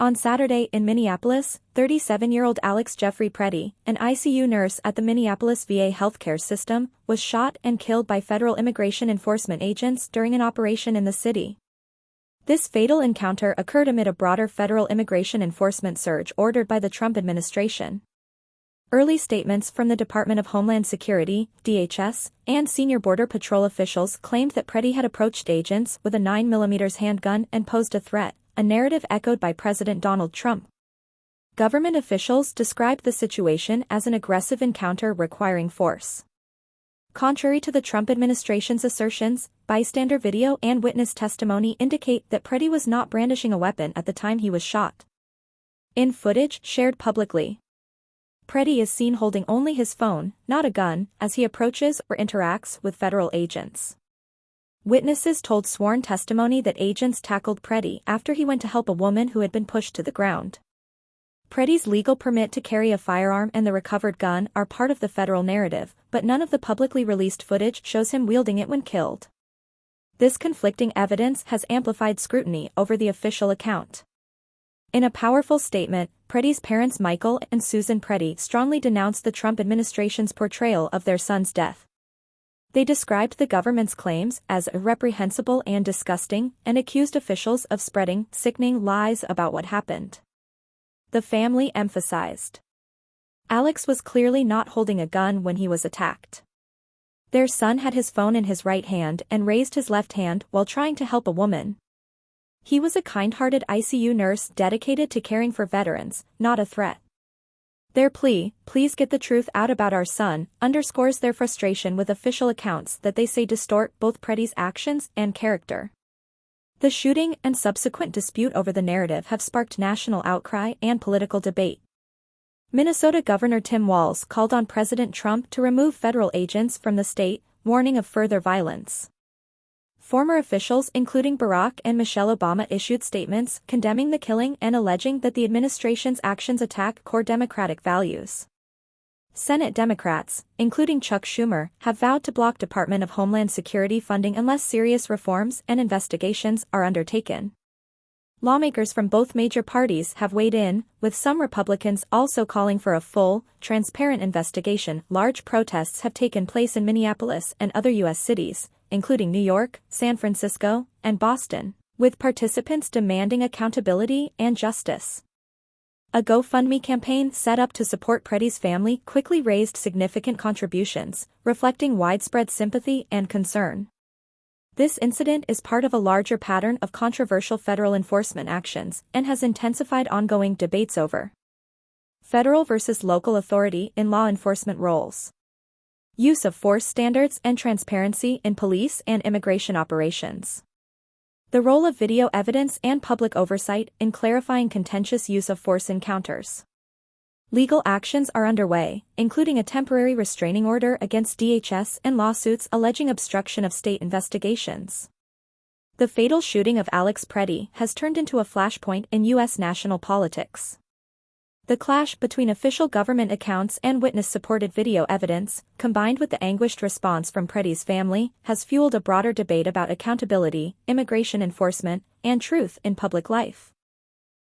On Saturday in Minneapolis, 37-year-old Alex Jeffrey Preddy, an ICU nurse at the Minneapolis VA healthcare system, was shot and killed by federal immigration enforcement agents during an operation in the city. This fatal encounter occurred amid a broader federal immigration enforcement surge ordered by the Trump administration. Early statements from the Department of Homeland Security, DHS, and senior Border Patrol officials claimed that Preddy had approached agents with a 9mm handgun and posed a threat, a narrative echoed by President Donald Trump. Government officials described the situation as an aggressive encounter requiring force. Contrary to the Trump administration's assertions, bystander video and witness testimony indicate that Preddy was not brandishing a weapon at the time he was shot. In footage shared publicly, Preddy is seen holding only his phone, not a gun, as he approaches or interacts with federal agents. Witnesses told sworn testimony that agents tackled Preddy after he went to help a woman who had been pushed to the ground. Preddy's legal permit to carry a firearm and the recovered gun are part of the federal narrative, but none of the publicly released footage shows him wielding it when killed. This conflicting evidence has amplified scrutiny over the official account. In a powerful statement, Preddy's parents Michael and Susan Preddy strongly denounced the Trump administration's portrayal of their son's death. They described the government's claims as reprehensible and disgusting, and accused officials of spreading sickening lies about what happened. The family emphasized, Alex was clearly not holding a gun when he was attacked. Their son had his phone in his right hand and raised his left hand while trying to help a woman. He was a kind-hearted ICU nurse dedicated to caring for veterans, not a threat. Their plea, "Please get the truth out about our son," underscores their frustration with official accounts that they say distort both Preddy's actions and character. The shooting and subsequent dispute over the narrative have sparked national outcry and political debate. Minnesota Governor Tim Walz called on President Trump to remove federal agents from the state, warning of further violence. Former officials including Barack and Michelle Obama issued statements condemning the killing and alleging that the administration's actions attack core Democratic values. Senate Democrats, including Chuck Schumer, have vowed to block Department of Homeland Security funding unless serious reforms and investigations are undertaken. Lawmakers from both major parties have weighed in, with some Republicans also calling for a full, transparent investigation. Large protests have taken place in Minneapolis and other U.S. cities, including New York, San Francisco, and Boston, with participants demanding accountability and justice. A GoFundMe campaign set up to support Preddy's family quickly raised significant contributions, reflecting widespread sympathy and concern. This incident is part of a larger pattern of controversial federal enforcement actions and has intensified ongoing debates over federal versus local authority in law enforcement roles, use of force standards and transparency in police and immigration operations, the role of video evidence and public oversight in clarifying contentious use of force encounters. Legal actions are underway, including a temporary restraining order against DHS and lawsuits alleging obstruction of state investigations. The fatal shooting of Alex Preddy has turned into a flashpoint in U.S. national politics. The clash between official government accounts and witness-supported video evidence, combined with the anguished response from Preddy's family, has fueled a broader debate about accountability, immigration enforcement, and truth in public life.